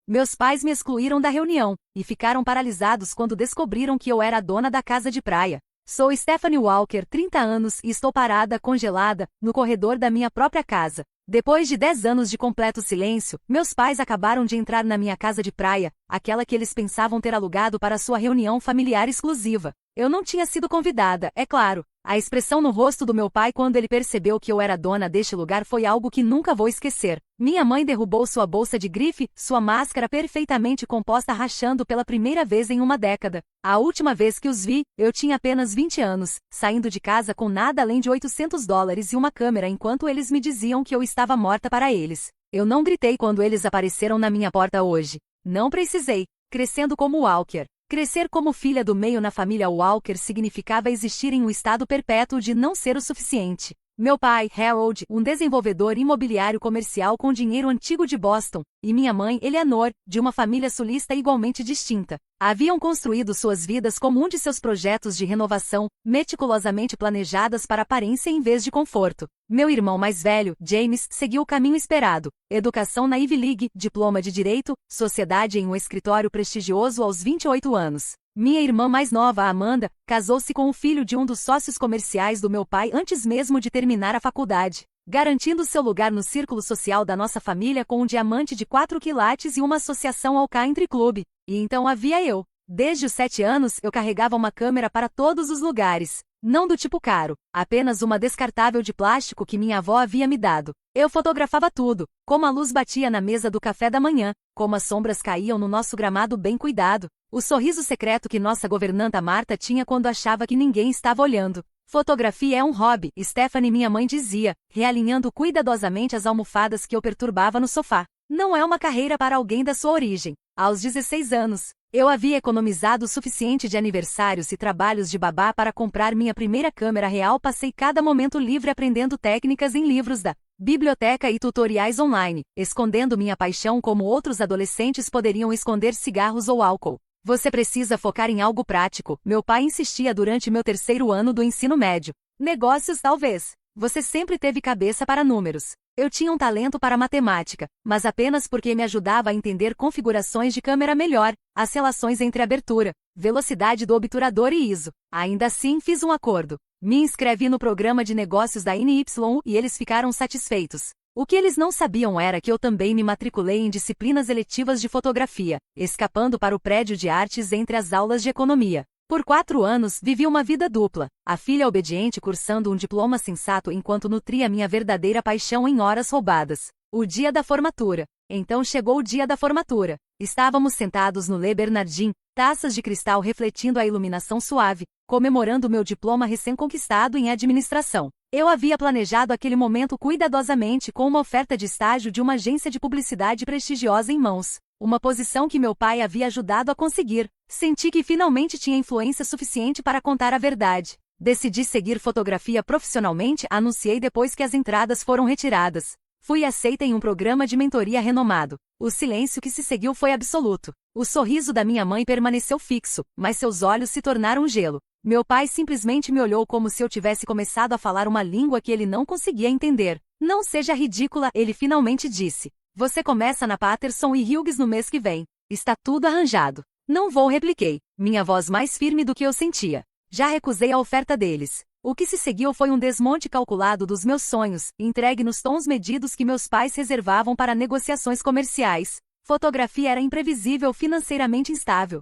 Meus pais me excluíram da reunião e ficaram paralisados quando descobriram que eu era a dona da casa de praia. Sou Stephanie Walker, 30 anos, e estou parada, congelada, no corredor da minha própria casa. Depois de 10 anos de completo silêncio, meus pais acabaram de entrar na minha casa de praia, aquela que eles pensavam ter alugado para sua reunião familiar exclusiva. Eu não tinha sido convidada, é claro. A expressão no rosto do meu pai quando ele percebeu que eu era dona deste lugar foi algo que nunca vou esquecer. Minha mãe derrubou sua bolsa de grife, sua máscara perfeitamente composta rachando pela primeira vez em uma década. A última vez que os vi, eu tinha apenas 20 anos, saindo de casa com nada além de $800 e uma câmera enquanto eles me diziam que eu estava morta para eles. Eu não gritei quando eles apareceram na minha porta hoje. Não precisei. Crescendo como Walker. Crescer como filha do meio na família Walker significava existir em um estado perpétuo de não ser o suficiente. Meu pai, Harold, um desenvolvedor imobiliário comercial com dinheiro antigo de Boston, e minha mãe, Eleanor, de uma família sulista igualmente distinta, haviam construído suas vidas como um de seus projetos de renovação, meticulosamente planejadas para aparência em vez de conforto. Meu irmão mais velho, James, seguiu o caminho esperado. Educação na Ivy League, diploma de Direito, sociedade em um escritório prestigioso aos 28 anos. Minha irmã mais nova, Amanda, casou-se com o filho de um dos sócios comerciais do meu pai antes mesmo de terminar a faculdade, garantindo seu lugar no círculo social da nossa família com um diamante de 4 quilates e uma associação ao Country Club. E então havia eu. Desde os 7 anos, eu carregava uma câmera para todos os lugares. Não do tipo caro, apenas uma descartável de plástico que minha avó havia me dado. Eu fotografava tudo, como a luz batia na mesa do café da manhã, como as sombras caíam no nosso gramado bem cuidado, o sorriso secreto que nossa governanta Marta tinha quando achava que ninguém estava olhando. Fotografia é um hobby, Stephanie, minha mãe dizia, realinhando cuidadosamente as almofadas que eu perturbava no sofá. Não é uma carreira para alguém da sua origem. Aos 16 anos, eu havia economizado o suficiente de aniversários e trabalhos de babá para comprar minha primeira câmera real. Passei cada momento livre aprendendo técnicas em livros da biblioteca e tutoriais online, escondendo minha paixão como outros adolescentes poderiam esconder cigarros ou álcool. Você precisa focar em algo prático, meu pai insistia durante meu 3º ano do ensino médio. Negócios talvez. Você sempre teve cabeça para números. Eu tinha um talento para matemática, mas apenas porque me ajudava a entender configurações de câmera melhor, as relações entre abertura, velocidade do obturador e ISO. Ainda assim fiz um acordo. Me inscrevi no programa de negócios da NYU e eles ficaram satisfeitos. O que eles não sabiam era que eu também me matriculei em disciplinas eletivas de fotografia, escapando para o prédio de artes entre as aulas de economia. Por 4 anos, vivi uma vida dupla, a filha obediente cursando um diploma sensato enquanto nutria minha verdadeira paixão em horas roubadas. O dia da formatura. Então chegou o dia da formatura. Estávamos sentados no Le Bernardin, taças de cristal refletindo a iluminação suave, comemorando meu diploma recém-conquistado em administração. Eu havia planejado aquele momento cuidadosamente com uma oferta de estágio de uma agência de publicidade prestigiosa em mãos. Uma posição que meu pai havia ajudado a conseguir. Senti que finalmente tinha influência suficiente para contar a verdade. Decidi seguir fotografia profissionalmente, anunciei depois que as entradas foram retiradas. Fui aceita em um programa de mentoria renomado. O silêncio que se seguiu foi absoluto. O sorriso da minha mãe permaneceu fixo, mas seus olhos se tornaram gelo. Meu pai simplesmente me olhou como se eu tivesse começado a falar uma língua que ele não conseguia entender. Não seja ridícula, ele finalmente disse. Você começa na Patterson e Hughes no mês que vem. Está tudo arranjado. Não vou, repliquei, minha voz mais firme do que eu sentia. Já recusei a oferta deles. O que se seguiu foi um desmonte calculado dos meus sonhos, entregue nos tons medidos que meus pais reservavam para negociações comerciais. Fotografia era imprevisível, financeiramente instável.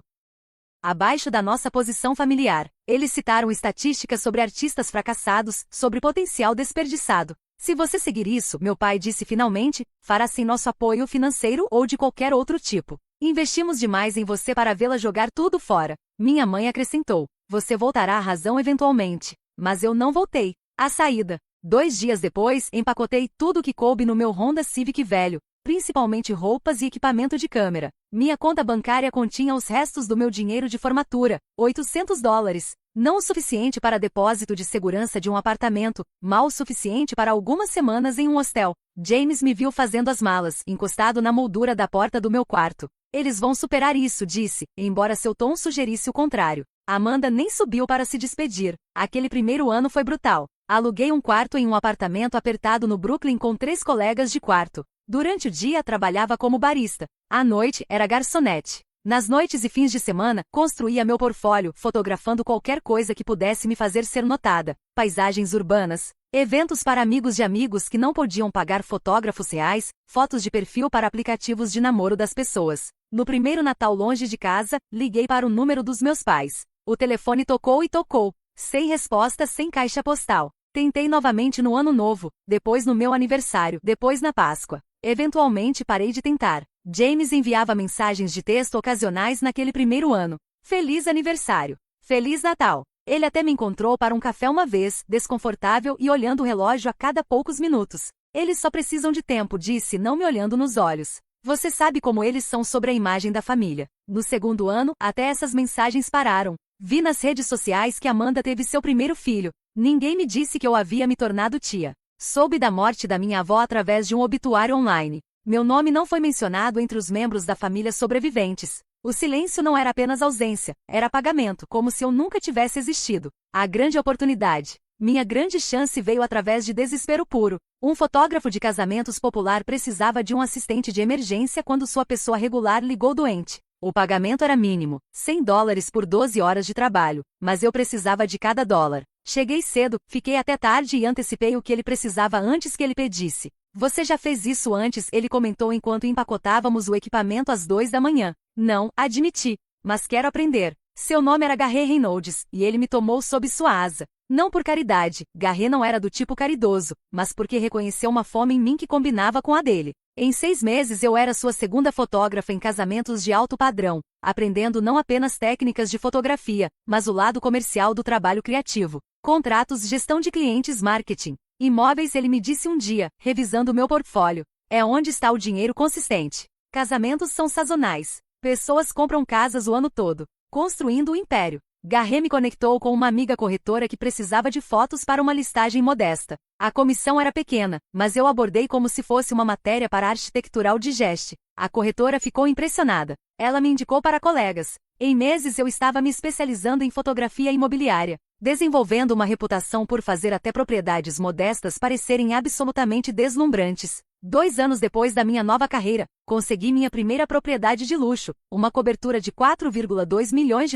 Abaixo da nossa posição familiar, eles citaram estatísticas sobre artistas fracassados, sobre potencial desperdiçado. Se você seguir isso, meu pai disse finalmente, fará sem nosso apoio financeiro ou de qualquer outro tipo. Investimos demais em você para vê-la jogar tudo fora. Minha mãe acrescentou, você voltará à razão eventualmente. Mas eu não voltei. A saída. 2 dias depois, empacotei tudo que coube no meu Honda Civic velho, principalmente roupas e equipamento de câmera. Minha conta bancária continha os restos do meu dinheiro de formatura, $800. Não o suficiente para depósito de segurança de um apartamento, mal o suficiente para algumas semanas em um hostel. James me viu fazendo as malas, encostado na moldura da porta do meu quarto. Eles vão superar isso, disse, embora seu tom sugerisse o contrário. Amanda nem subiu para se despedir. Aquele primeiro ano foi brutal. Aluguei um quarto em um apartamento apertado no Brooklyn com 3 colegas de quarto. Durante o dia trabalhava como barista. À noite era garçonete. Nas noites e fins de semana, construía meu portfólio, fotografando qualquer coisa que pudesse me fazer ser notada. Paisagens urbanas, eventos para amigos de amigos que não podiam pagar fotógrafos reais, fotos de perfil para aplicativos de namoro das pessoas. No primeiro Natal longe de casa, liguei para o número dos meus pais. O telefone tocou e tocou. Sem resposta, sem caixa postal. Tentei novamente no Ano Novo, depois no meu aniversário, depois na Páscoa. Eventualmente parei de tentar. James enviava mensagens de texto ocasionais naquele primeiro ano. Feliz aniversário. Feliz Natal. Ele até me encontrou para um café uma vez, desconfortável e olhando o relógio a cada poucos minutos. Eles só precisam de tempo, disse, não me olhando nos olhos. Você sabe como eles são sobre a imagem da família. No segundo ano, até essas mensagens pararam. Vi nas redes sociais que Amanda teve seu primeiro filho. Ninguém me disse que eu havia me tornado tia. Soube da morte da minha avó através de um obituário online. Meu nome não foi mencionado entre os membros da família sobreviventes. O silêncio não era apenas ausência, era apagamento, como se eu nunca tivesse existido. A grande oportunidade. Minha grande chance veio através de desespero puro. Um fotógrafo de casamentos popular precisava de um assistente de emergência quando sua pessoa regular ligou doente. O pagamento era mínimo, $100 por 12 horas de trabalho, mas eu precisava de cada dólar. Cheguei cedo, fiquei até tarde e antecipei o que ele precisava antes que ele pedisse. Você já fez isso antes, ele comentou enquanto empacotávamos o equipamento às 2 da manhã. Não, admiti, mas quero aprender. Seu nome era Garret Reynolds, e ele me tomou sob sua asa. Não por caridade, Garret não era do tipo caridoso, mas porque reconheceu uma fome em mim que combinava com a dele. Em 6 meses eu era sua segunda fotógrafa em casamentos de alto padrão, aprendendo não apenas técnicas de fotografia, mas o lado comercial do trabalho criativo. Contratos, gestão de clientes, marketing. Imóveis, ele me disse um dia, revisando meu portfólio. É onde está o dinheiro consistente. Casamentos são sazonais. Pessoas compram casas o ano todo. Construindo o império. Garret me conectou com uma amiga corretora que precisava de fotos para uma listagem modesta. A comissão era pequena, mas eu abordei como se fosse uma matéria para a Architectural Digest. A corretora ficou impressionada. Ela me indicou para colegas. Em meses eu estava me especializando em fotografia imobiliária, desenvolvendo uma reputação por fazer até propriedades modestas parecerem absolutamente deslumbrantes. 2 anos depois da minha nova carreira, consegui minha primeira propriedade de luxo, uma cobertura de $4,2 milhões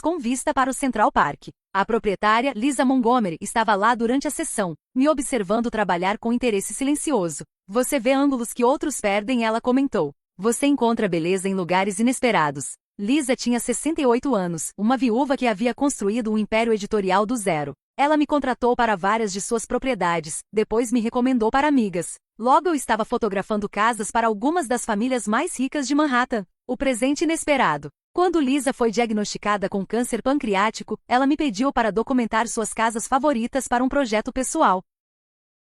com vista para o Central Park. A proprietária, Lisa Montgomery, estava lá durante a sessão, me observando trabalhar com interesse silencioso. Você vê ângulos que outros perdem, ela comentou. Você encontra beleza em lugares inesperados. Lisa tinha 68 anos, uma viúva que havia construído um império editorial do zero. Ela me contratou para várias de suas propriedades, depois me recomendou para amigas. Logo eu estava fotografando casas para algumas das famílias mais ricas de Manhattan. O presente inesperado. Quando Lisa foi diagnosticada com câncer pancreático, ela me pediu para documentar suas casas favoritas para um projeto pessoal.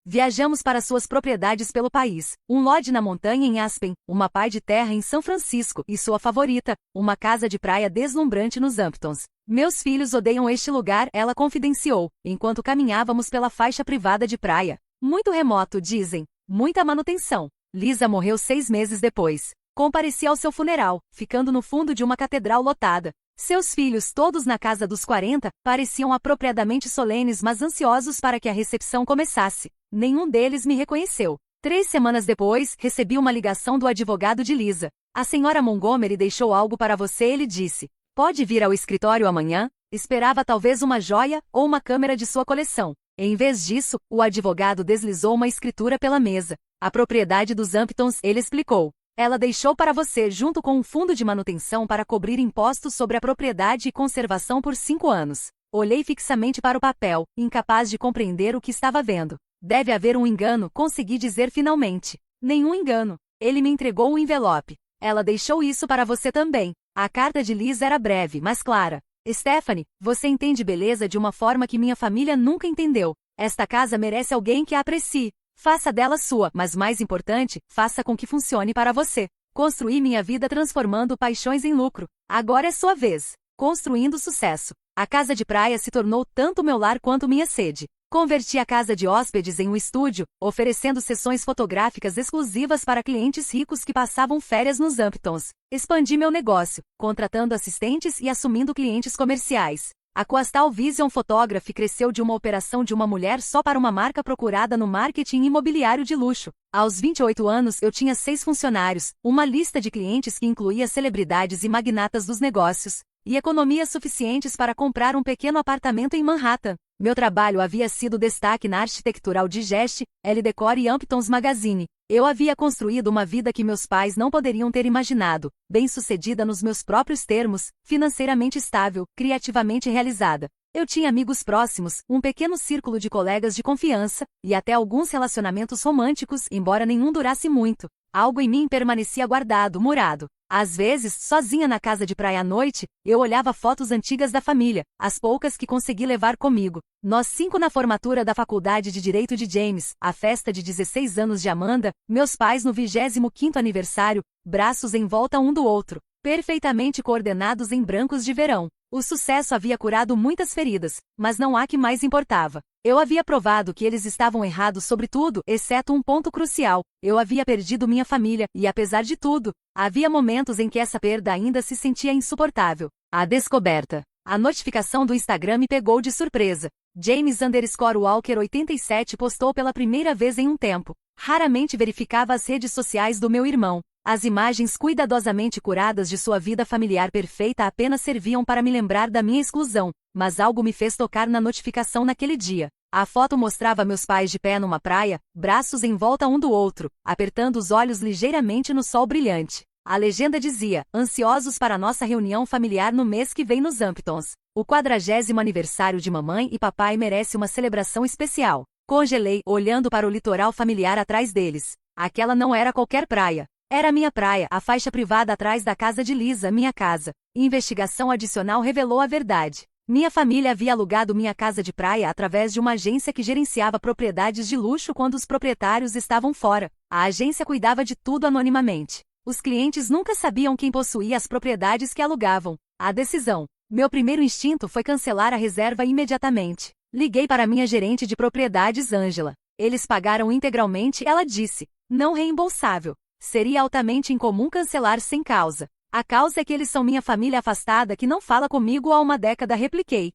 Viajamos para suas propriedades pelo país, um lodge na montanha em Aspen, uma pá de terra em São Francisco e sua favorita, uma casa de praia deslumbrante nos Hamptons. Meus filhos odeiam este lugar, ela confidenciou, enquanto caminhávamos pela faixa privada de praia. Muito remoto, dizem. Muita manutenção. Lisa morreu 6 meses depois. Compareci ao seu funeral, ficando no fundo de uma catedral lotada. Seus filhos, todos na casa dos 40, pareciam apropriadamente solenes mas ansiosos para que a recepção começasse. Nenhum deles me reconheceu. 3 semanas depois, recebi uma ligação do advogado de Lisa. A senhora Montgomery deixou algo para você, ele disse. Pode vir ao escritório amanhã? Esperava talvez uma joia ou uma câmera de sua coleção. Em vez disso, o advogado deslizou uma escritura pela mesa. A propriedade dos Hamptons, ele explicou. Ela deixou para você junto com um fundo de manutenção para cobrir impostos sobre a propriedade e conservação por 5 anos. Olhei fixamente para o papel, incapaz de compreender o que estava vendo. Deve haver um engano, consegui dizer finalmente. Nenhum engano. Ele me entregou um envelope. Ela deixou isso para você também. A carta de Liz era breve, mas clara. Stephanie, você entende beleza de uma forma que minha família nunca entendeu. Esta casa merece alguém que a aprecie. Faça dela sua, mas mais importante, faça com que funcione para você. Construí minha vida transformando paixões em lucro. Agora é sua vez. Construindo sucesso. A casa de praia se tornou tanto meu lar quanto minha sede. Converti a casa de hóspedes em um estúdio, oferecendo sessões fotográficas exclusivas para clientes ricos que passavam férias nos Hamptons. Expandi meu negócio, contratando assistentes e assumindo clientes comerciais. A Coastal Vision Photography cresceu de uma operação de uma mulher só para uma marca procurada no marketing imobiliário de luxo. Aos 28 anos eu tinha 6 funcionários, uma lista de clientes que incluía celebridades e magnatas dos negócios, e economias suficientes para comprar um pequeno apartamento em Manhattan. Meu trabalho havia sido destaque na Architectural Digest, Elle Decor e Hamptons Magazine. Eu havia construído uma vida que meus pais não poderiam ter imaginado, bem-sucedida nos meus próprios termos, financeiramente estável, criativamente realizada. Eu tinha amigos próximos, um pequeno círculo de colegas de confiança, e até alguns relacionamentos românticos, embora nenhum durasse muito. Algo em mim permanecia guardado, murado. Às vezes, sozinha na casa de praia à noite, eu olhava fotos antigas da família, as poucas que consegui levar comigo. Nós 5 na formatura da Faculdade de Direito de James, a festa de 16 anos de Amanda, meus pais no 25º aniversário, braços em volta um do outro, perfeitamente coordenados em brancos de verão. O sucesso havia curado muitas feridas, mas não há que mais importava. Eu havia provado que eles estavam errados sobre tudo, exceto um ponto crucial. Eu havia perdido minha família, e apesar de tudo, havia momentos em que essa perda ainda se sentia insuportável. A descoberta. A notificação do Instagram me pegou de surpresa. James_Walker 87 postou pela primeira vez em um tempo. Raramente verificava as redes sociais do meu irmão. As imagens cuidadosamente curadas de sua vida familiar perfeita apenas serviam para me lembrar da minha exclusão, mas algo me fez tocar na notificação naquele dia. A foto mostrava meus pais de pé numa praia, braços em volta um do outro, apertando os olhos ligeiramente no sol brilhante. A legenda dizia, ansiosos para nossa reunião familiar no mês que vem nos Hamptons. O 40º aniversário de mamãe e papai merece uma celebração especial. Congelei, olhando para o litoral familiar atrás deles. Aquela não era qualquer praia. Era minha praia, a faixa privada atrás da casa de Lisa, minha casa. Investigação adicional revelou a verdade. Minha família havia alugado minha casa de praia através de uma agência que gerenciava propriedades de luxo quando os proprietários estavam fora. A agência cuidava de tudo anonimamente. Os clientes nunca sabiam quem possuía as propriedades que alugavam. A decisão. Meu primeiro instinto foi cancelar a reserva imediatamente. Liguei para minha gerente de propriedades, Angela. Eles pagaram integralmente, ela disse. Não reembolsável. Seria altamente incomum cancelar sem causa. A causa é que eles são minha família afastada que não fala comigo há uma década, repliquei.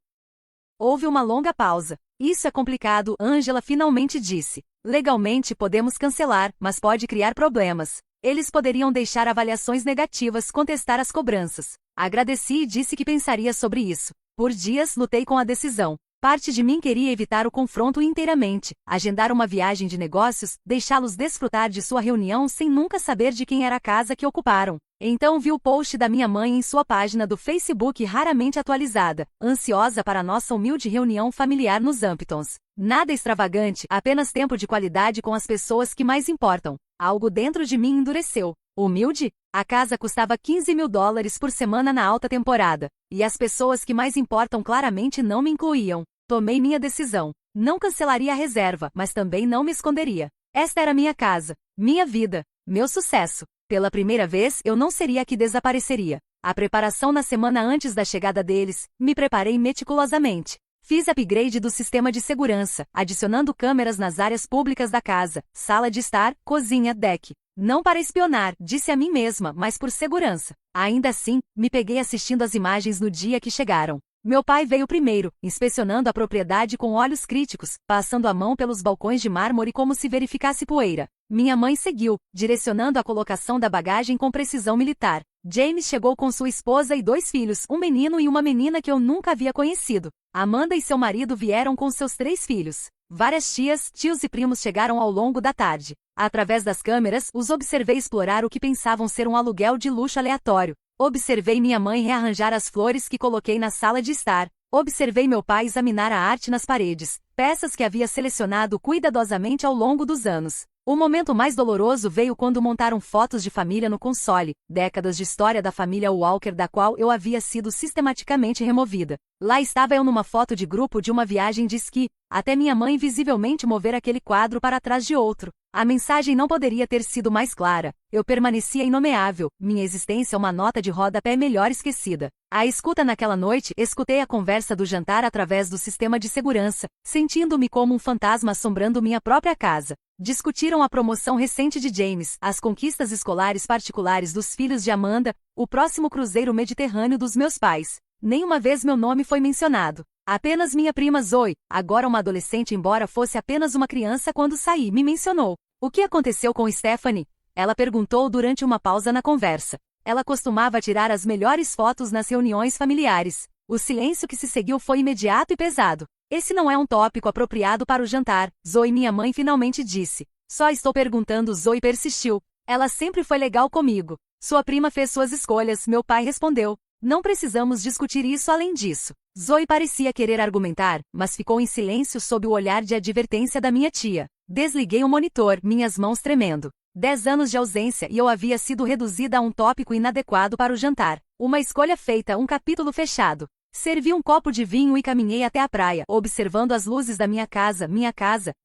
Houve uma longa pausa. Isso é complicado, Angela finalmente disse. Legalmente podemos cancelar, mas pode criar problemas. Eles poderiam deixar avaliações negativas, contestar as cobranças. Agradeci e disse que pensaria sobre isso. Por dias lutei com a decisão. Parte de mim queria evitar o confronto inteiramente, agendar uma viagem de negócios, deixá-los desfrutar de sua reunião sem nunca saber de quem era a casa que ocuparam. Então vi o post da minha mãe em sua página do Facebook raramente atualizada, ansiosa para nossa humilde reunião familiar nos Hamptons. Nada extravagante, apenas tempo de qualidade com as pessoas que mais importam. Algo dentro de mim endureceu. Humilde? A casa custava $15.000 por semana na alta temporada, e as pessoas que mais importam claramente não me incluíam. Tomei minha decisão. Não cancelaria a reserva, mas também não me esconderia. Esta era minha casa, minha vida, meu sucesso. Pela primeira vez, eu não seria a que desapareceria. A preparação na semana antes da chegada deles, me preparei meticulosamente. Fiz upgrade do sistema de segurança, adicionando câmeras nas áreas públicas da casa, sala de estar, cozinha, deck. Não para espionar, disse a mim mesma, mas por segurança. Ainda assim, me peguei assistindo as imagens no dia que chegaram. Meu pai veio primeiro, inspecionando a propriedade com olhos críticos, passando a mão pelos balcões de mármore como se verificasse poeira. Minha mãe seguiu, direcionando a colocação da bagagem com precisão militar. James chegou com sua esposa e 2 filhos, um menino e uma menina que eu nunca havia conhecido. Amanda e seu marido vieram com seus 3 filhos. Várias tias, tios e primos chegaram ao longo da tarde. Através das câmeras, os observei explorar o que pensavam ser um aluguel de luxo aleatório. Observei minha mãe rearranjar as flores que coloquei na sala de estar. Observei meu pai examinar a arte nas paredes, peças que havia selecionado cuidadosamente ao longo dos anos. O momento mais doloroso veio quando montaram fotos de família no console, décadas de história da família Walker da qual eu havia sido sistematicamente removida. Lá estava eu numa foto de grupo de uma viagem de esqui, até minha mãe visivelmente mover aquele quadro para trás de outro. A mensagem não poderia ter sido mais clara. Eu permanecia inomeável, minha existência uma nota de rodapé melhor esquecida. À escuta naquela noite, escutei a conversa do jantar através do sistema de segurança, sentindo-me como um fantasma assombrando minha própria casa. Discutiram a promoção recente de James, as conquistas escolares particulares dos filhos de Amanda, o próximo cruzeiro mediterrâneo dos meus pais. Nenhuma vez meu nome foi mencionado. Apenas minha prima Zoe, agora uma adolescente embora fosse apenas uma criança quando saí, me mencionou. O que aconteceu com Stephanie? Ela perguntou durante uma pausa na conversa. Ela costumava tirar as melhores fotos nas reuniões familiares. O silêncio que se seguiu foi imediato e pesado. Esse não é um tópico apropriado para o jantar, Zoe, minha mãe finalmente disse. Só estou perguntando, Zoe persistiu. Ela sempre foi legal comigo. Sua prima fez suas escolhas, meu pai respondeu. Não precisamos discutir isso além disso. Zoe parecia querer argumentar, mas ficou em silêncio sob o olhar de advertência da minha tia. Desliguei o monitor, minhas mãos tremendo. 10 anos de ausência e eu havia sido reduzida a um tópico inadequado para o jantar. Uma escolha feita, um capítulo fechado. Servi um copo de vinho e caminhei até a praia, observando as luzes da minha casa,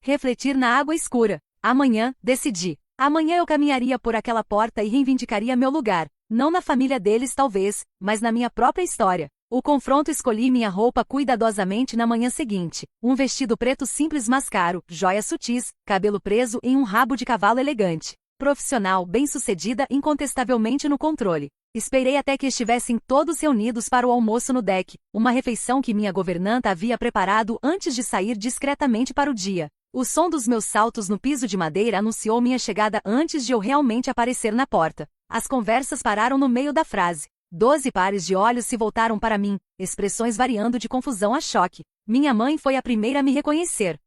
refletir na água escura. Amanhã, decidi. Amanhã eu caminharia por aquela porta e reivindicaria meu lugar. Não na família deles talvez, mas na minha própria história. O confronto, escolhi minha roupa cuidadosamente na manhã seguinte. Um vestido preto simples mas caro, joias sutis, cabelo preso em um rabo de cavalo elegante. Profissional, bem-sucedida incontestavelmente no controle. Esperei até que estivessem todos reunidos para o almoço no deck, uma refeição que minha governanta havia preparado antes de sair discretamente para o dia. O som dos meus saltos no piso de madeira anunciou minha chegada antes de eu realmente aparecer na porta. As conversas pararam no meio da frase. 12 pares de olhos se voltaram para mim, expressões variando de confusão a choque. Minha mãe foi a primeira a me reconhecer.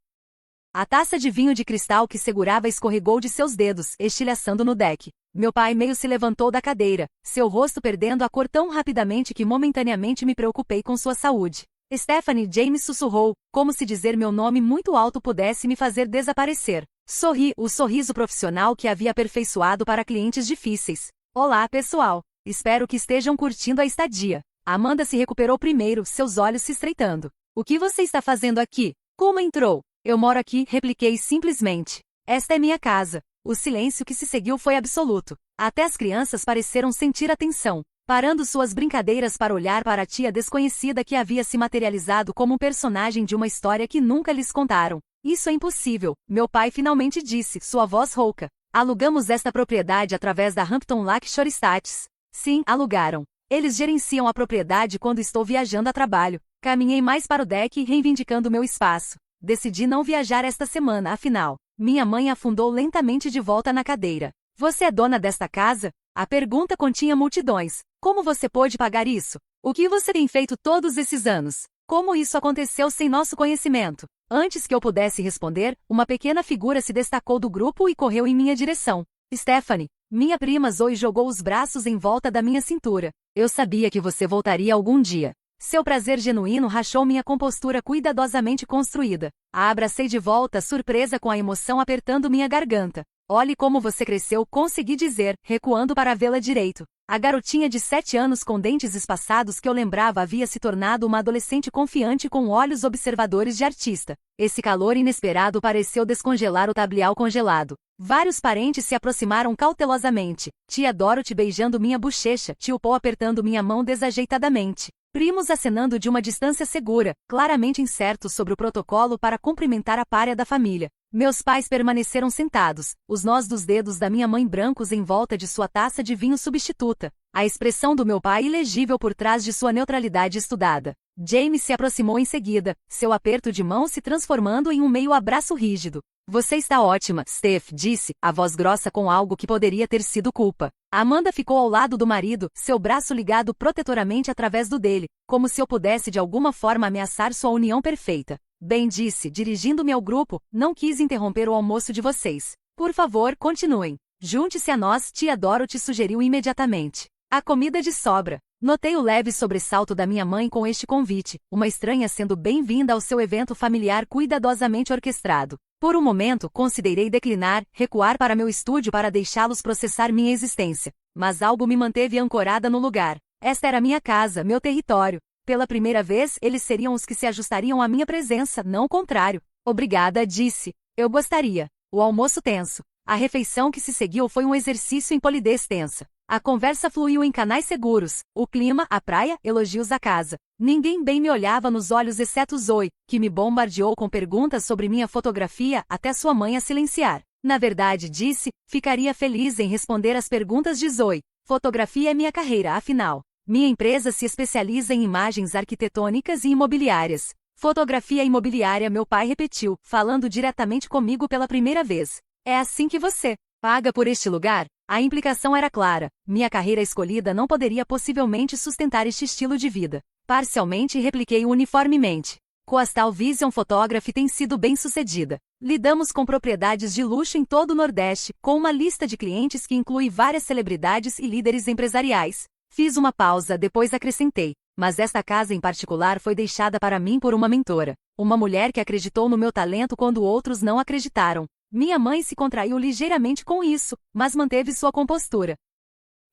A taça de vinho de cristal que segurava escorregou de seus dedos, estilhaçando no deck. Meu pai meio se levantou da cadeira, seu rosto perdendo a cor tão rapidamente que momentaneamente me preocupei com sua saúde. Stephanie, James sussurrou, como se dizer meu nome muito alto pudesse me fazer desaparecer. Sorri, o sorriso profissional que havia aperfeiçoado para clientes difíceis. Olá, pessoal. Espero que estejam curtindo a estadia. Amanda se recuperou primeiro, seus olhos se estreitando. O que você está fazendo aqui? Como entrou? Eu moro aqui, repliquei simplesmente. Esta é minha casa. O silêncio que se seguiu foi absoluto. Até as crianças pareceram sentir a tensão, parando suas brincadeiras para olhar para a tia desconhecida que havia se materializado como um personagem de uma história que nunca lhes contaram. Isso é impossível, meu pai finalmente disse, sua voz rouca. Alugamos esta propriedade através da Hampton Lakeshore Estates. Sim, alugaram. Eles gerenciam a propriedade quando estou viajando a trabalho. Caminhei mais para o deck reivindicando meu espaço. Decidi não viajar esta semana, afinal. Minha mãe afundou lentamente de volta na cadeira. Você é dona desta casa? A pergunta continha multidões. Como você pôde pagar isso? O que você tem feito todos esses anos? Como isso aconteceu sem nosso conhecimento? Antes que eu pudesse responder, uma pequena figura se destacou do grupo e correu em minha direção. Stephanie. Minha prima Zoe jogou os braços em volta da minha cintura. Eu sabia que você voltaria algum dia. Seu prazer genuíno rachou minha compostura cuidadosamente construída. A abracei de volta, surpresa com a emoção apertando minha garganta. Olhe como você cresceu, consegui dizer, recuando para vê-la direito. A garotinha de 7 anos com dentes espaçados que eu lembrava havia se tornado uma adolescente confiante com olhos observadores de artista. Esse calor inesperado pareceu descongelar o tablial congelado. Vários parentes se aproximaram cautelosamente. Tia Dorothy beijando minha bochecha, tio Paul apertando minha mão desajeitadamente. Primos acenando de uma distância segura, claramente incertos sobre o protocolo para cumprimentar a pária da família. Meus pais permaneceram sentados, os nós dos dedos da minha mãe brancos em volta de sua taça de vinho substituta. A expressão do meu pai ilegível por trás de sua neutralidade estudada. James se aproximou em seguida, seu aperto de mão se transformando em um meio abraço rígido. Você está ótima, Steph, disse, a voz grossa com algo que poderia ter sido culpa. Amanda ficou ao lado do marido, seu braço ligado protetoramente através do dele, como se eu pudesse de alguma forma ameaçar sua união perfeita. Bem, disse, dirigindo-me ao grupo, não quis interromper o almoço de vocês. Por favor, continuem. Junte-se a nós, tia Dorothy sugeriu imediatamente. A comida de sobra. Notei o leve sobressalto da minha mãe com este convite, uma estranha sendo bem-vinda ao seu evento familiar cuidadosamente orquestrado. Por um momento, considerei declinar, recuar para meu estúdio para deixá-los processar minha existência. Mas algo me manteve ancorada no lugar. Esta era minha casa, meu território. Pela primeira vez, eles seriam os que se ajustariam à minha presença, não o contrário. Obrigada, disse. Eu gostaria. O almoço tenso. A refeição que se seguiu foi um exercício em polidez tensa. A conversa fluiu em canais seguros. O clima, a praia, elogios à casa. Ninguém bem me olhava nos olhos exceto Zoe, que me bombardeou com perguntas sobre minha fotografia até sua mãe a silenciar. Na verdade, disse, ficaria feliz em responder às perguntas de Zoe. Fotografia é minha carreira, afinal. Minha empresa se especializa em imagens arquitetônicas e imobiliárias. Fotografia imobiliária, meu pai repetiu, falando diretamente comigo pela primeira vez. É assim que você paga por este lugar? A implicação era clara. Minha carreira escolhida não poderia possivelmente sustentar este estilo de vida. Parcialmente repliquei uniformemente. Coastal Vision Photography tem sido bem-sucedida. Lidamos com propriedades de luxo em todo o Nordeste, com uma lista de clientes que inclui várias celebridades e líderes empresariais. Fiz uma pausa, depois acrescentei. Mas esta casa em particular foi deixada para mim por uma mentora. Uma mulher que acreditou no meu talento quando outros não acreditaram. Minha mãe se contraiu ligeiramente com isso, mas manteve sua compostura.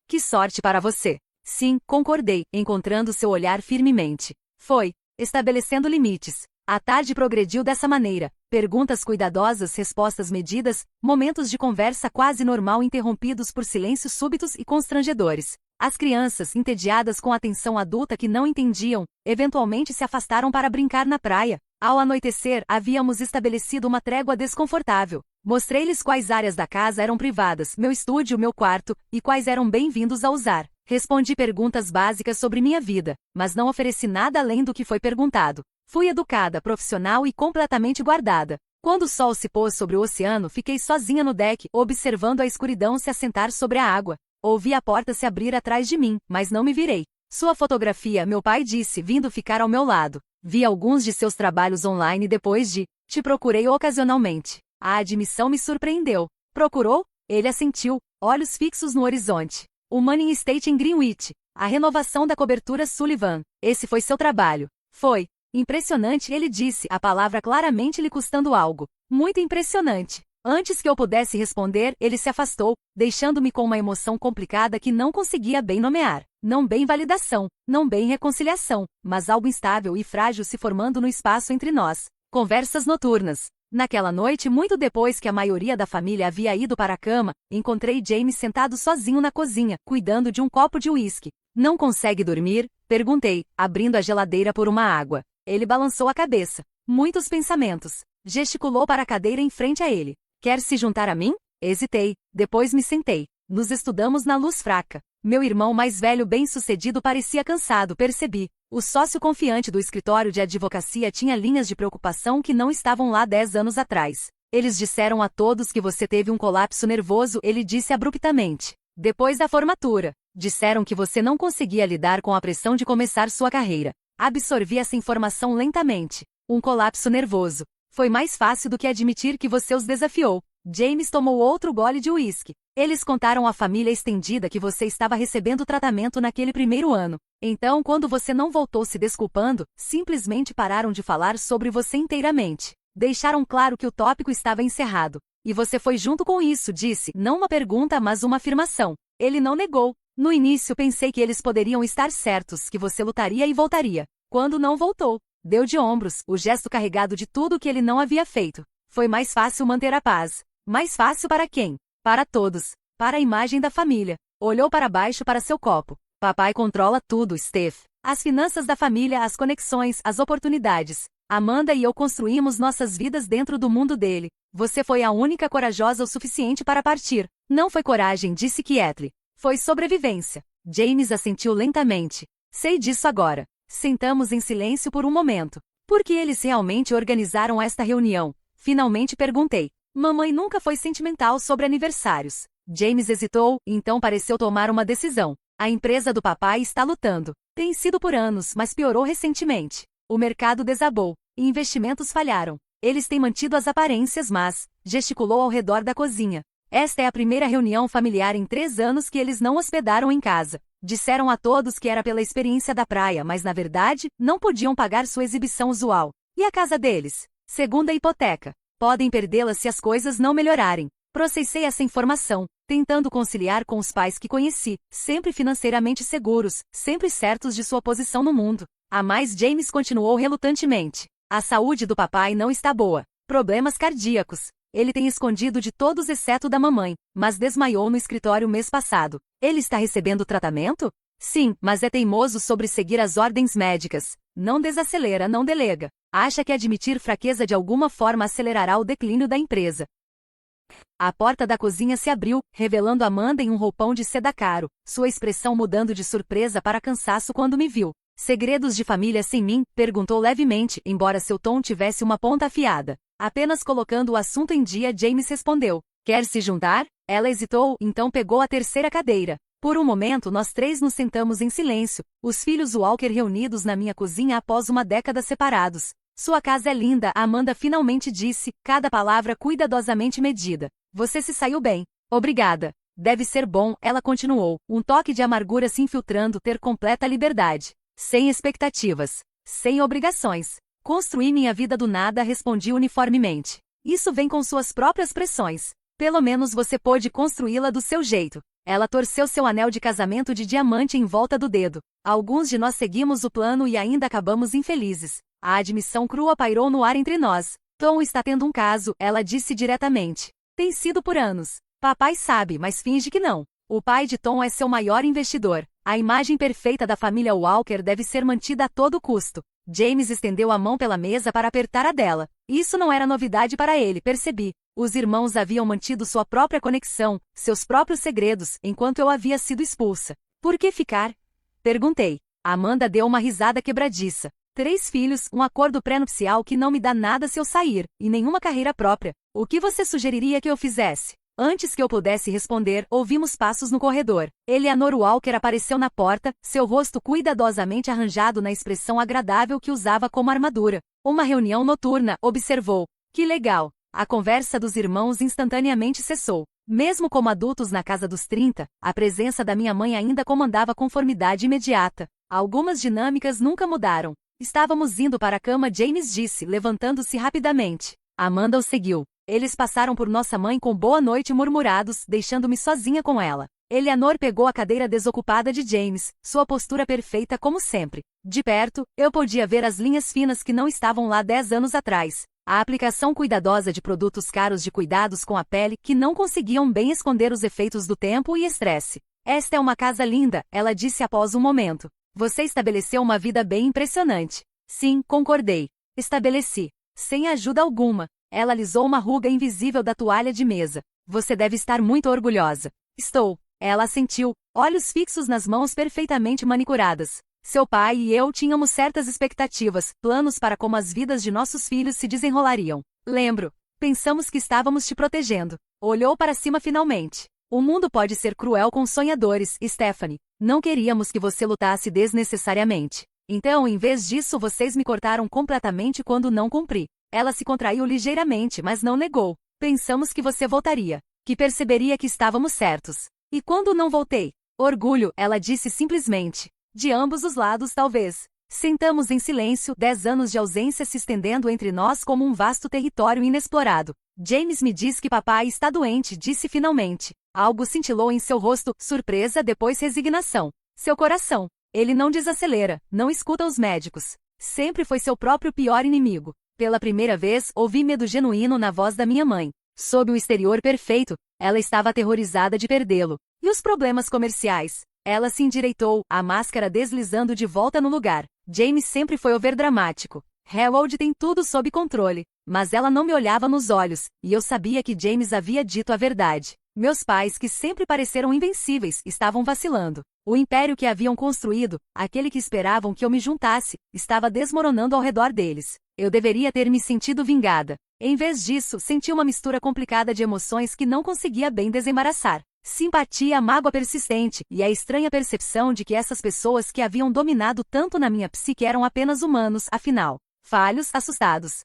Que sorte para você! Sim, concordei, encontrando seu olhar firmemente. Foi, estabelecendo limites. A tarde progrediu dessa maneira. Perguntas cuidadosas, respostas medidas, momentos de conversa quase normal interrompidos por silêncios súbitos e constrangedores. As crianças, entediadas com a atenção adulta que não entendiam, eventualmente se afastaram para brincar na praia. Ao anoitecer, havíamos estabelecido uma trégua desconfortável. Mostrei-lhes quais áreas da casa eram privadas, meu estúdio, meu quarto, e quais eram bem-vindos a usar. Respondi perguntas básicas sobre minha vida, mas não ofereci nada além do que foi perguntado. Fui educada, profissional e completamente guardada. Quando o sol se pôs sobre o oceano, fiquei sozinha no deck, observando a escuridão se assentar sobre a água. Ouvi a porta se abrir atrás de mim, mas não me virei. Sua fotografia, meu pai disse, vindo ficar ao meu lado. Vi alguns de seus trabalhos online depois de te procurei ocasionalmente. A admissão me surpreendeu. Procurou? Ele assentiu, olhos fixos no horizonte. O Manning Estate em Greenwich. A renovação da cobertura Sullivan. Esse foi seu trabalho. Foi. Impressionante, ele disse, a palavra claramente lhe custando algo. Muito impressionante. Antes que eu pudesse responder, ele se afastou, deixando-me com uma emoção complicada que não conseguia bem nomear. Não bem validação, não bem reconciliação, mas algo instável e frágil se formando no espaço entre nós. Conversas noturnas. Naquela noite, muito depois que a maioria da família havia ido para a cama, encontrei James sentado sozinho na cozinha, cuidando de um copo de uísque. Não consegue dormir? Perguntei, abrindo a geladeira por uma água. Ele balançou a cabeça. Muitos pensamentos. Gesticulou para a cadeira em frente a ele. Quer se juntar a mim? Hesitei. Depois me sentei. Nos estudamos na luz fraca. Meu irmão mais velho bem-sucedido parecia cansado, percebi. O sócio confiante do escritório de advocacia tinha linhas de preocupação que não estavam lá 10 anos atrás. Eles disseram a todos que você teve um colapso nervoso, ele disse abruptamente. Depois da formatura. Disseram que você não conseguia lidar com a pressão de começar sua carreira. Absorvi essa informação lentamente. Um colapso nervoso. Foi mais fácil do que admitir que você os desafiou. James tomou outro gole de uísque. Eles contaram à família estendida que você estava recebendo tratamento naquele primeiro ano. Então, quando você não voltou se desculpando, simplesmente pararam de falar sobre você inteiramente. Deixaram claro que o tópico estava encerrado. E você foi junto com isso, disse, não uma pergunta, mas uma afirmação. Ele não negou. No início pensei que eles poderiam estar certos, que você lutaria e voltaria. Quando não voltou, deu de ombros, o gesto carregado de tudo que ele não havia feito. Foi mais fácil manter a paz. Mais fácil para quem? Para todos. Para a imagem da família. Olhou para baixo para seu copo. Papai controla tudo, Steph. As finanças da família, as conexões, as oportunidades. Amanda e eu construímos nossas vidas dentro do mundo dele. Você foi a única corajosa o suficiente para partir. Não foi coragem, disse Kietley. Foi sobrevivência. James assentiu lentamente. Sei disso agora. Sentamos em silêncio por um momento. Por que eles realmente organizaram esta reunião? Finalmente perguntei. Mamãe nunca foi sentimental sobre aniversários. James hesitou, então pareceu tomar uma decisão. A empresa do papai está lutando. Tem sido por anos, mas piorou recentemente. O mercado desabou. E investimentos falharam. Eles têm mantido as aparências, mas... Gesticulou ao redor da cozinha. Esta é a primeira reunião familiar em 3 anos que eles não hospedaram em casa. Disseram a todos que era pela experiência da praia, mas na verdade, não podiam pagar sua exibição usual. E a casa deles? Segunda hipoteca. Podem perdê-la se as coisas não melhorarem. Processei essa informação, tentando conciliar com os pais que conheci, sempre financeiramente seguros, sempre certos de sua posição no mundo. A mais, James continuou relutantemente. A saúde do papai não está boa. Problemas cardíacos. Ele tem escondido de todos exceto da mamãe, mas desmaiou no escritório mês passado. Ele está recebendo tratamento? Sim, mas é teimoso sobre seguir as ordens médicas. Não desacelera, não delega. Acha que admitir fraqueza de alguma forma acelerará o declínio da empresa. A porta da cozinha se abriu, revelando Amanda em um roupão de seda caro, sua expressão mudando de surpresa para cansaço quando me viu. Segredos de família sem mim? Perguntou levemente, embora seu tom tivesse uma ponta afiada. Apenas colocando o assunto em dia, James respondeu. Quer se juntar? Ela hesitou, então pegou a terceira cadeira. Por um momento nós três nos sentamos em silêncio, os filhos Walker reunidos na minha cozinha após uma década separados. Sua casa é linda, Amanda finalmente disse, cada palavra cuidadosamente medida. Você se saiu bem. Obrigada. Deve ser bom, ela continuou, um toque de amargura se infiltrando, ter completa liberdade. Sem expectativas. Sem obrigações. Construí minha vida do nada, respondi uniformemente. Isso vem com suas próprias pressões. Pelo menos você pôde construí-la do seu jeito. Ela torceu seu anel de casamento de diamante em volta do dedo. Alguns de nós seguimos o plano e ainda acabamos infelizes. A admissão crua pairou no ar entre nós. Tom está tendo um caso, ela disse diretamente. Tem sido por anos. Papai sabe, mas finge que não. O pai de Tom é seu maior investidor. A imagem perfeita da família Walker deve ser mantida a todo custo. James estendeu a mão pela mesa para apertar a dela. Isso não era novidade para ele, percebi. Os irmãos haviam mantido sua própria conexão, seus próprios segredos, enquanto eu havia sido expulsa. Por que ficar? Perguntei. Amanda deu uma risada quebradiça. 3 filhos, um acordo pré-nupcial que não me dá nada se eu sair, e nenhuma carreira própria. O que você sugeriria que eu fizesse? Antes que eu pudesse responder, ouvimos passos no corredor. Eleanor Walker apareceu na porta, seu rosto cuidadosamente arranjado na expressão agradável que usava como armadura. Uma reunião noturna, observou. Que legal. A conversa dos irmãos instantaneamente cessou. Mesmo como adultos na casa dos 30, a presença da minha mãe ainda comandava conformidade imediata. Algumas dinâmicas nunca mudaram. Estávamos indo para a cama, James disse, levantando-se rapidamente. Amanda o seguiu. Eles passaram por nossa mãe com boa noite murmurados, deixando-me sozinha com ela. Eleanor pegou a cadeira desocupada de James, sua postura perfeita como sempre. De perto, eu podia ver as linhas finas que não estavam lá 10 anos atrás. A aplicação cuidadosa de produtos caros de cuidados com a pele que não conseguiam bem esconder os efeitos do tempo e estresse. Esta é uma casa linda, ela disse após um momento. Você estabeleceu uma vida bem impressionante. Sim, concordei. Estabeleci. Sem ajuda alguma. Ela alisou uma ruga invisível da toalha de mesa. Você deve estar muito orgulhosa. Estou. Ela assentiu, olhos fixos nas mãos perfeitamente manicuradas. Seu pai e eu tínhamos certas expectativas, planos para como as vidas de nossos filhos se desenrolariam. Lembro. Pensamos que estávamos te protegendo. Olhou para cima finalmente. O mundo pode ser cruel com sonhadores, Stephanie. Não queríamos que você lutasse desnecessariamente. Então, em vez disso, vocês me cortaram completamente quando não cumpri. Ela se contraiu ligeiramente, mas não negou. Pensamos que você voltaria. Que perceberia que estávamos certos. E quando não voltei? Orgulho, ela disse simplesmente. De ambos os lados, talvez. Sentamos em silêncio, 10 anos de ausência se estendendo entre nós como um vasto território inexplorado. James me diz que papai está doente, disse finalmente. Algo cintilou em seu rosto, surpresa, depois resignação. Seu coração. Ele não desacelera, não escuta os médicos. Sempre foi seu próprio pior inimigo. Pela primeira vez, ouvi medo genuíno na voz da minha mãe. Sob o exterior perfeito, ela estava aterrorizada de perdê-lo. E os problemas comerciais? Ela se endireitou, a máscara deslizando de volta no lugar. James sempre foi overdramático. Harold tem tudo sob controle. Mas ela não me olhava nos olhos, e eu sabia que James havia dito a verdade. Meus pais, que sempre pareceram invencíveis, estavam vacilando. O império que haviam construído, aquele que esperavam que eu me juntasse, estava desmoronando ao redor deles. Eu deveria ter me sentido vingada. Em vez disso, senti uma mistura complicada de emoções que não conseguia bem desembaraçar. Simpatia, mágoa persistente, e a estranha percepção de que essas pessoas que haviam dominado tanto na minha psique eram apenas humanos, afinal. Falhos, assustados.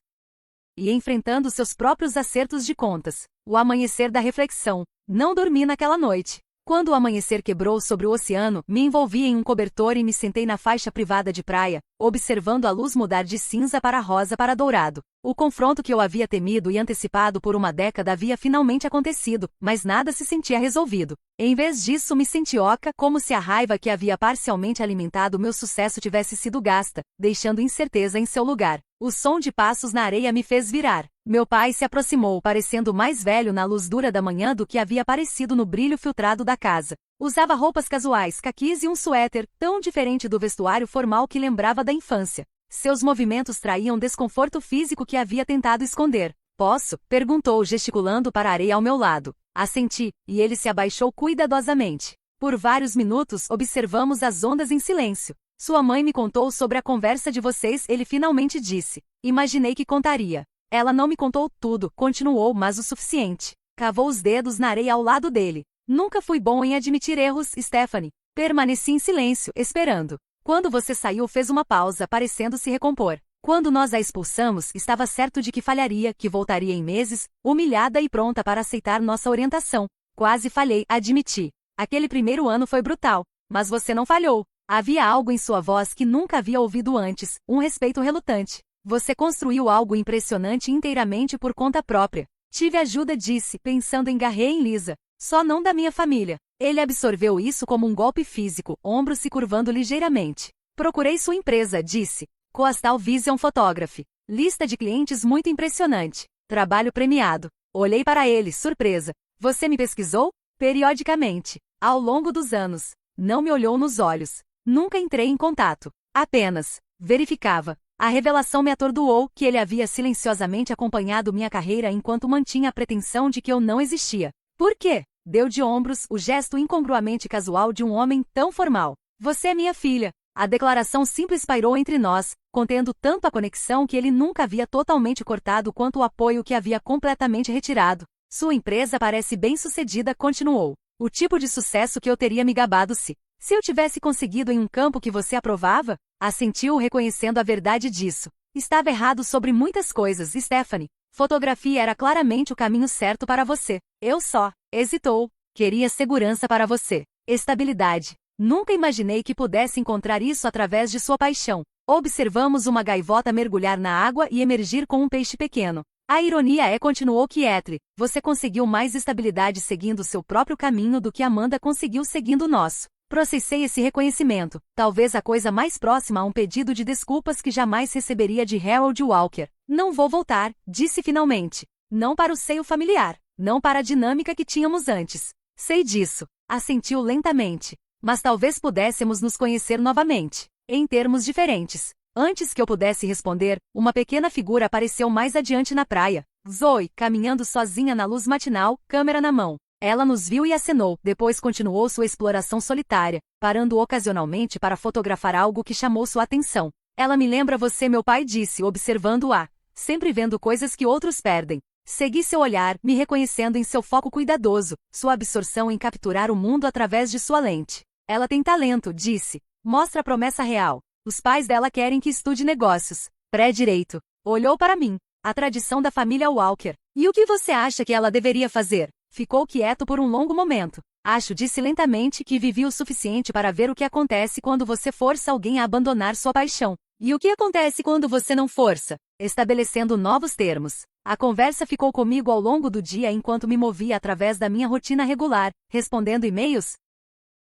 E enfrentando seus próprios acertos de contas. O amanhecer da reflexão. Não dormi naquela noite. Quando o amanhecer quebrou sobre o oceano, me envolvi em um cobertor e me sentei na faixa privada de praia, observando a luz mudar de cinza para rosa para dourado. O confronto que eu havia temido e antecipado por uma década havia finalmente acontecido, mas nada se sentia resolvido. Em vez disso, me senti oca, como se a raiva que havia parcialmente alimentado meu sucesso tivesse sido gasta, deixando incerteza em seu lugar. O som de passos na areia me fez virar. Meu pai se aproximou, parecendo mais velho na luz dura da manhã do que havia parecido no brilho filtrado da casa. Usava roupas casuais, caquis e um suéter, tão diferente do vestuário formal que lembrava da infância. Seus movimentos traíam desconforto físico que havia tentado esconder. Posso? Perguntou, gesticulando para a areia ao meu lado. Assenti, e ele se abaixou cuidadosamente. Por vários minutos observamos as ondas em silêncio. Sua mãe me contou sobre a conversa de vocês, ele finalmente disse. Imaginei que contaria. Ela não me contou tudo, continuou, mas o suficiente. Cavou os dedos na areia ao lado dele. Nunca fui bom em admitir erros, Stephanie. Permaneci em silêncio, esperando. Quando você saiu, fez uma pausa, parecendo se recompor. Quando nós a expulsamos, estava certo de que falharia, que voltaria em meses, humilhada e pronta para aceitar nossa orientação. Quase falhei, admiti. Aquele primeiro ano foi brutal. Mas você não falhou. Havia algo em sua voz que nunca havia ouvido antes, um respeito relutante. Você construiu algo impressionante inteiramente por conta própria. Tive ajuda, disse, pensando em Garret e Lisa. Só não da minha família. Ele absorveu isso como um golpe físico, ombros se curvando ligeiramente. Procurei sua empresa, disse. Coastal Vision Photography. Lista de clientes muito impressionante. Trabalho premiado. Olhei para ele, surpresa. Você me pesquisou? Periodicamente. Ao longo dos anos. Não me olhou nos olhos. Nunca entrei em contato. Apenas. Verificava. A revelação me atordoou que ele havia silenciosamente acompanhado minha carreira enquanto mantinha a pretensão de que eu não existia. Por quê? Deu de ombros, o gesto incongruamente casual de um homem tão formal. Você é minha filha. A declaração simples pairou entre nós, contendo tanto a conexão que ele nunca havia totalmente cortado quanto o apoio que havia completamente retirado. Sua empresa parece bem-sucedida, continuou. O tipo de sucesso que eu teria me gabado se eu tivesse conseguido em um campo que você aprovava? Assentiu, reconhecendo a verdade disso. Estava errado sobre muitas coisas, Stephanie. Fotografia era claramente o caminho certo para você. Eu só hesitou. Queria segurança para você. Estabilidade. Nunca imaginei que pudesse encontrar isso através de sua paixão. Observamos uma gaivota mergulhar na água e emergir com um peixe pequeno. A ironia é, continuou Kietre, você conseguiu mais estabilidade seguindo seu próprio caminho do que Amanda conseguiu seguindo o nosso. Processei esse reconhecimento, talvez a coisa mais próxima a um pedido de desculpas que jamais receberia de Harold Walker. Não vou voltar, disse finalmente. Não para o seio familiar, não para a dinâmica que tínhamos antes. Sei disso, assentiu lentamente. Mas talvez pudéssemos nos conhecer novamente, em termos diferentes. Antes que eu pudesse responder, uma pequena figura apareceu mais adiante na praia. Zoe, caminhando sozinha na luz matinal, câmera na mão. Ela nos viu e acenou, depois continuou sua exploração solitária, parando ocasionalmente para fotografar algo que chamou sua atenção. Ela me lembra você, meu pai disse, observando-a. Sempre vendo coisas que outros perdem. Segui seu olhar, me reconhecendo em seu foco cuidadoso, sua absorção em capturar o mundo através de sua lente. Ela tem talento, disse. Mostra a promessa real. Os pais dela querem que estude negócios. Pré-direito. Olhou para mim. A tradição da família Walker. E o que você acha que ela deveria fazer? Ficou quieto por um longo momento. Acho, disse lentamente, que vivi o suficiente para ver o que acontece quando você força alguém a abandonar sua paixão. E o que acontece quando você não força? Estabelecendo novos termos. A conversa ficou comigo ao longo do dia enquanto me movia através da minha rotina regular, respondendo e-mails,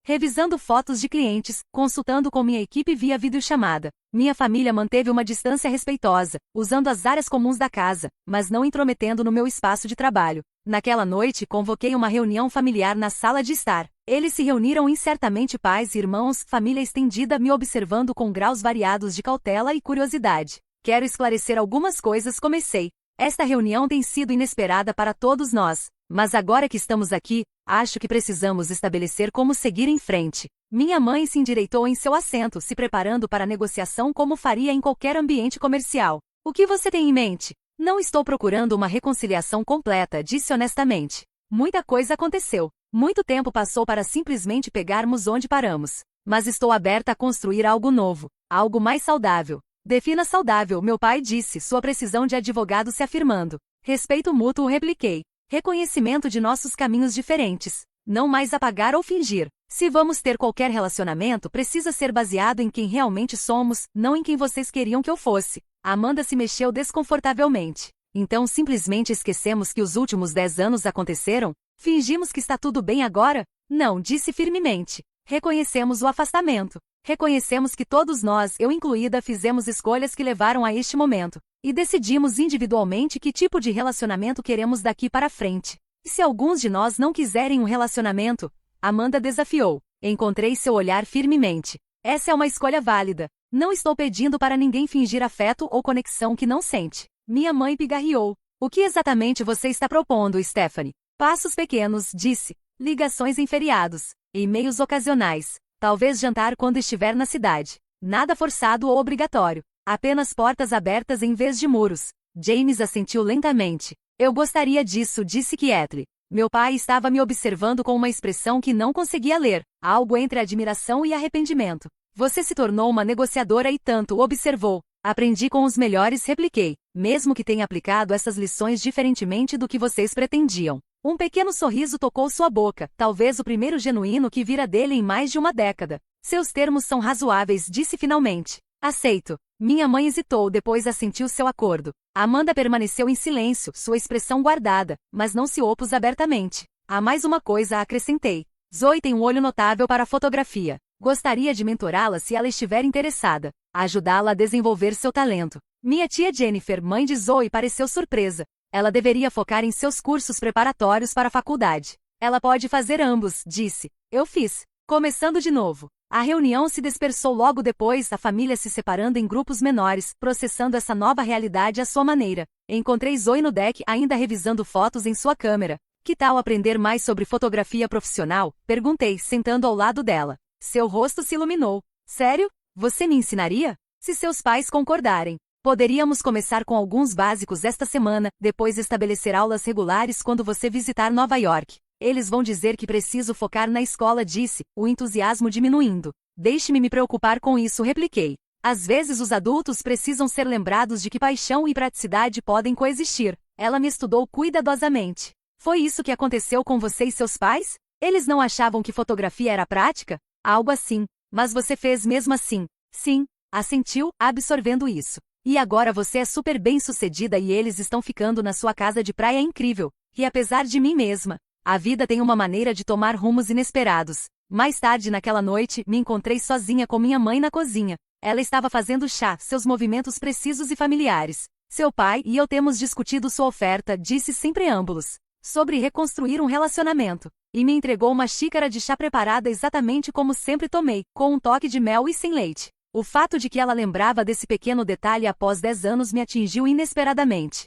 revisando fotos de clientes, consultando com minha equipe via videochamada. Minha família manteve uma distância respeitosa, usando as áreas comuns da casa, mas não intrometendo no meu espaço de trabalho. Naquela noite, convoquei uma reunião familiar na sala de estar. Eles se reuniram incertamente, pais, irmãos, família estendida, me observando com graus variados de cautela e curiosidade. Quero esclarecer algumas coisas, comecei. Esta reunião tem sido inesperada para todos nós, mas agora que estamos aqui, acho que precisamos estabelecer como seguir em frente. Minha mãe se endireitou em seu assento, se preparando para a negociação como faria em qualquer ambiente comercial. O que você tem em mente? Não estou procurando uma reconciliação completa, disse honestamente. Muita coisa aconteceu. Muito tempo passou para simplesmente pegarmos onde paramos. Mas estou aberta a construir algo novo, algo mais saudável. Defina saudável, meu pai disse, sua precisão de advogado se afirmando. Respeito mútuo, repliquei. Reconhecimento de nossos caminhos diferentes. Não mais apagar ou fingir. Se vamos ter qualquer relacionamento, precisa ser baseado em quem realmente somos, não em quem vocês queriam que eu fosse. Amanda se mexeu desconfortavelmente. Então simplesmente esquecemos que os últimos 10 anos aconteceram? Fingimos que está tudo bem agora? Não, disse firmemente. Reconhecemos o afastamento. Reconhecemos que todos nós, eu incluída, fizemos escolhas que levaram a este momento. E decidimos individualmente que tipo de relacionamento queremos daqui para frente. E se alguns de nós não quiserem um relacionamento? Amanda desafiou. Encontrei seu olhar firmemente. Essa é uma escolha válida. Não estou pedindo para ninguém fingir afeto ou conexão que não sente. Minha mãe pigarreou. O que exatamente você está propondo, Stephanie? Passos pequenos, disse. Ligações em feriados. E-mails ocasionais. Talvez jantar quando estiver na cidade. Nada forçado ou obrigatório. Apenas portas abertas em vez de muros. James assentiu lentamente. Eu gostaria disso, disse Kathleen. Meu pai estava me observando com uma expressão que não conseguia ler, algo entre admiração e arrependimento. Você se tornou uma negociadora e tanto, observou. Aprendi com os melhores, repliquei, mesmo que tenha aplicado essas lições diferentemente do que vocês pretendiam. Um pequeno sorriso tocou sua boca, talvez o primeiro genuíno que vira dele em mais de uma década. Seus termos são razoáveis, disse finalmente. Aceito. Minha mãe hesitou, depois assentiu seu acordo. Amanda permaneceu em silêncio, sua expressão guardada, mas não se opôs abertamente. Há mais uma coisa, acrescentei. Zoe tem um olho notável para a fotografia. Gostaria de mentorá-la se ela estiver interessada. Ajudá-la a desenvolver seu talento. Minha tia Jennifer, mãe de Zoe, pareceu surpresa. Ela deveria focar em seus cursos preparatórios para a faculdade. Ela pode fazer ambos, disse. Eu fiz. Começando de novo. A reunião se dispersou logo depois, a família se separando em grupos menores, processando essa nova realidade à sua maneira. Encontrei Zoe no deck, ainda revisando fotos em sua câmera. Que tal aprender mais sobre fotografia profissional? Perguntei, sentando ao lado dela. Seu rosto se iluminou. Sério? Você me ensinaria? Se seus pais concordarem. Poderíamos começar com alguns básicos esta semana, depois estabelecer aulas regulares quando você visitar Nova York. Eles vão dizer que preciso focar na escola, disse, o entusiasmo diminuindo. Deixe-me me preocupar com isso, repliquei. Às vezes os adultos precisam ser lembrados de que paixão e praticidade podem coexistir. Ela me estudou cuidadosamente. Foi isso que aconteceu com você e seus pais? Eles não achavam que fotografia era prática? Algo assim. Mas você fez mesmo assim. Sim, assentiu, absorvendo isso. E agora você é super bem-sucedida e eles estão ficando na sua casa de praia incrível. E apesar de mim mesma, a vida tem uma maneira de tomar rumos inesperados. Mais tarde naquela noite, me encontrei sozinha com minha mãe na cozinha. Ela estava fazendo chá, seus movimentos precisos e familiares. Seu pai e eu temos discutido sua oferta, disse sem preâmbulos, sobre reconstruir um relacionamento. E me entregou uma xícara de chá preparada exatamente como sempre tomei, com um toque de mel e sem leite. O fato de que ela lembrava desse pequeno detalhe após 10 anos me atingiu inesperadamente.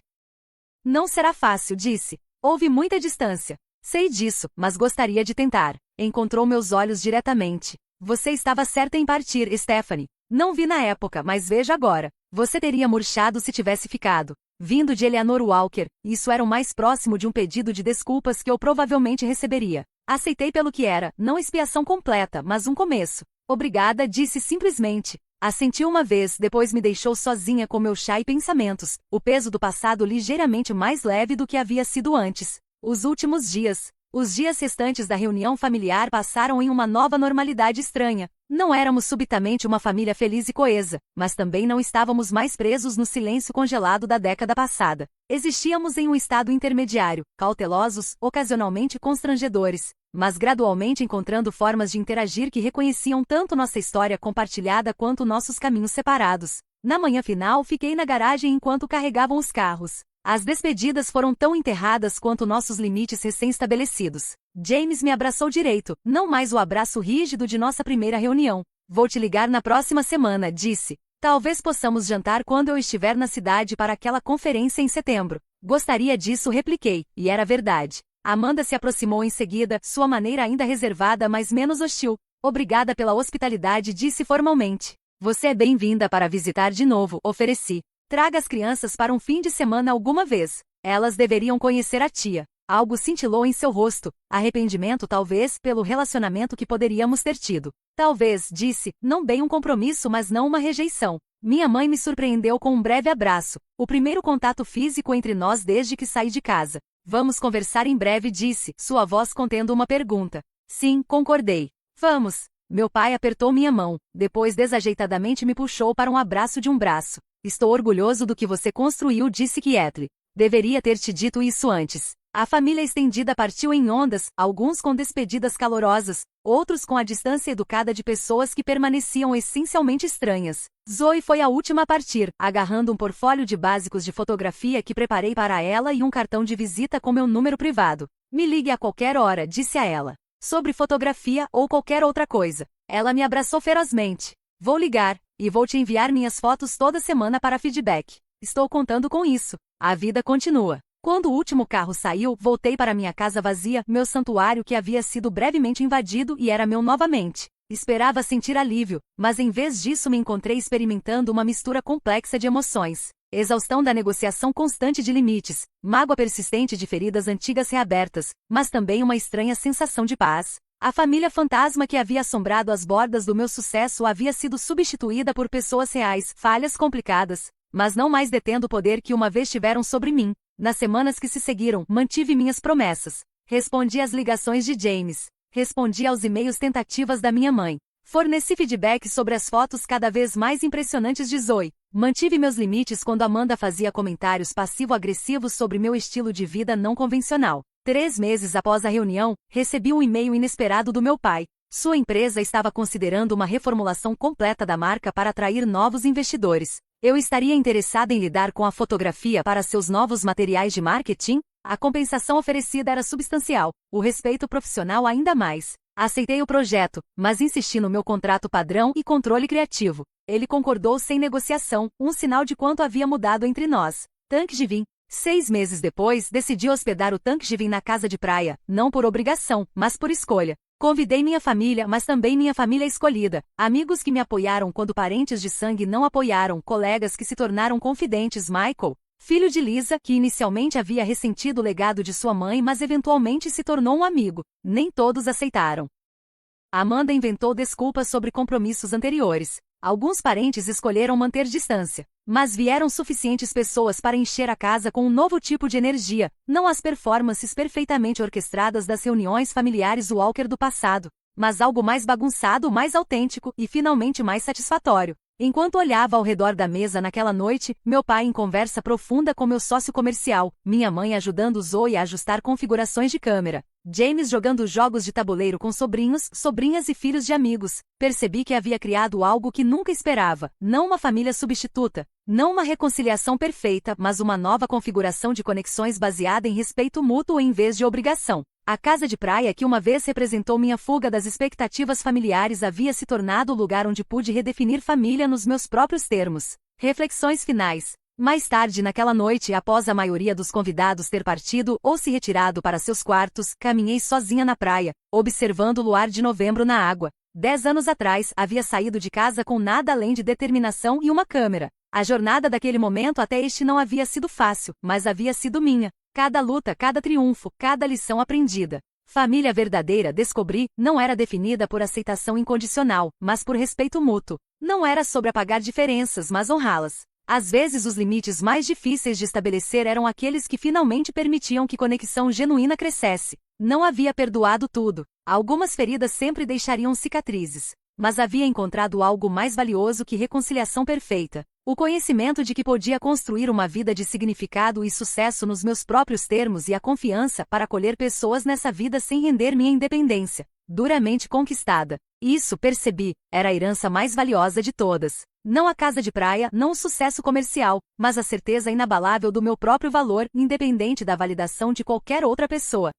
Não será fácil, disse. Houve muita distância. Sei disso, mas gostaria de tentar. Encontrou meus olhos diretamente. Você estava certa em partir, Stephanie. Não vi na época, mas veja agora. Você teria murchado se tivesse ficado. Vindo de Eleanor Walker, isso era o mais próximo de um pedido de desculpas que eu provavelmente receberia. Aceitei pelo que era, não expiação completa, mas um começo. Obrigada, disse simplesmente. Assenti uma vez, depois me deixou sozinha com meu chá e pensamentos, o peso do passado ligeiramente mais leve do que havia sido antes. Os últimos dias, os dias restantes da reunião familiar passaram em uma nova normalidade estranha. Não éramos subitamente uma família feliz e coesa, mas também não estávamos mais presos no silêncio congelado da década passada. Existíamos em um estado intermediário, cautelosos, ocasionalmente constrangedores, mas gradualmente encontrando formas de interagir que reconheciam tanto nossa história compartilhada quanto nossos caminhos separados. Na manhã final, fiquei na garagem enquanto carregavam os carros. As despedidas foram tão enterradas quanto nossos limites recém-estabelecidos. James me abraçou direito, não mais o abraço rígido de nossa primeira reunião. Vou te ligar na próxima semana, disse. Talvez possamos jantar quando eu estiver na cidade para aquela conferência em setembro. Gostaria disso, repliquei, e era verdade. Amanda se aproximou em seguida, sua maneira ainda reservada mas menos hostil. Obrigada pela hospitalidade, disse formalmente. Você é bem-vinda para visitar de novo, ofereci. Traga as crianças para um fim de semana alguma vez. Elas deveriam conhecer a tia. Algo cintilou em seu rosto. Arrependimento talvez pelo relacionamento que poderíamos ter tido. Talvez, disse, não bem um compromisso mas não uma rejeição. Minha mãe me surpreendeu com um breve abraço. O primeiro contato físico entre nós desde que saí de casa. Vamos conversar em breve, disse, sua voz contendo uma pergunta. Sim, concordei. Vamos. Meu pai apertou minha mão. Depois desajeitadamente me puxou para um abraço de um braço. Estou orgulhoso do que você construiu, disse Kathleen. Deveria ter te dito isso antes. A família estendida partiu em ondas, alguns com despedidas calorosas, outros com a distância educada de pessoas que permaneciam essencialmente estranhas. Zoe foi a última a partir, agarrando um portfólio de básicos de fotografia que preparei para ela e um cartão de visita com meu número privado. Me ligue a qualquer hora, disse a ela. Sobre fotografia ou qualquer outra coisa. Ela me abraçou ferozmente. Vou ligar. E vou te enviar minhas fotos toda semana para feedback. Estou contando com isso. A vida continua. Quando o último carro saiu, voltei para minha casa vazia, meu santuário que havia sido brevemente invadido e era meu novamente. Esperava sentir alívio, mas em vez disso me encontrei experimentando uma mistura complexa de emoções. Exaustão da negociação constante de limites, mágoa persistente de feridas antigas reabertas, mas também uma estranha sensação de paz. A família fantasma que havia assombrado as bordas do meu sucesso havia sido substituída por pessoas reais, falhas complicadas, mas não mais detendo o poder que uma vez tiveram sobre mim. Nas semanas que se seguiram, mantive minhas promessas. Respondi às ligações de James. Respondi aos e-mails tentativas da minha mãe. Forneci feedback sobre as fotos cada vez mais impressionantes de Zoe. Mantive meus limites quando Amanda fazia comentários passivo-agressivos sobre meu estilo de vida não convencional. 3 meses após a reunião, recebi um e-mail inesperado do meu pai. Sua empresa estava considerando uma reformulação completa da marca para atrair novos investidores. Eu estaria interessada em lidar com a fotografia para seus novos materiais de marketing? A compensação oferecida era substancial, o respeito profissional ainda mais. Aceitei o projeto, mas insisti no meu contrato padrão e controle criativo. Ele concordou sem negociação, um sinal de quanto havia mudado entre nós. Thanksgiving. 6 meses depois, decidi hospedar o Thanksgiving na casa de praia, não por obrigação, mas por escolha. Convidei minha família, mas também minha família escolhida. Amigos que me apoiaram quando parentes de sangue não apoiaram, colegas que se tornaram confidentes. Michael, filho de Lisa, que inicialmente havia ressentido o legado de sua mãe, mas eventualmente se tornou um amigo. Nem todos aceitaram. Amanda inventou desculpas sobre compromissos anteriores. Alguns parentes escolheram manter distância, mas vieram suficientes pessoas para encher a casa com um novo tipo de energia, não as performances perfeitamente orquestradas das reuniões familiares Walker do passado, mas algo mais bagunçado, mais autêntico e finalmente mais satisfatório. Enquanto olhava ao redor da mesa naquela noite, meu pai em conversa profunda com meu sócio comercial, minha mãe ajudando Zoe a ajustar configurações de câmera, James jogando jogos de tabuleiro com sobrinhos, sobrinhas e filhos de amigos, percebi que havia criado algo que nunca esperava, não uma família substituta, não uma reconciliação perfeita, mas uma nova configuração de conexões baseada em respeito mútuo em vez de obrigação. A casa de praia que uma vez representou minha fuga das expectativas familiares havia se tornado o lugar onde pude redefinir família nos meus próprios termos. Reflexões finais. Mais tarde naquela noite, após a maioria dos convidados ter partido ou se retirado para seus quartos, caminhei sozinha na praia, observando o luar de novembro na água. 10 anos atrás, havia saído de casa com nada além de determinação e uma câmera. A jornada daquele momento até este não havia sido fácil, mas havia sido minha. Cada luta, cada triunfo, cada lição aprendida. Família verdadeira, descobri, não era definida por aceitação incondicional, mas por respeito mútuo. Não era sobre apagar diferenças, mas honrá-las. Às vezes os limites mais difíceis de estabelecer eram aqueles que finalmente permitiam que conexão genuína crescesse. Não havia perdoado tudo. Algumas feridas sempre deixariam cicatrizes. Mas havia encontrado algo mais valioso que reconciliação perfeita. O conhecimento de que podia construir uma vida de significado e sucesso nos meus próprios termos e a confiança para acolher pessoas nessa vida sem render minha independência, duramente conquistada. Isso, percebi, era a herança mais valiosa de todas. Não a casa de praia, não o sucesso comercial, mas a certeza inabalável do meu próprio valor, independente da validação de qualquer outra pessoa.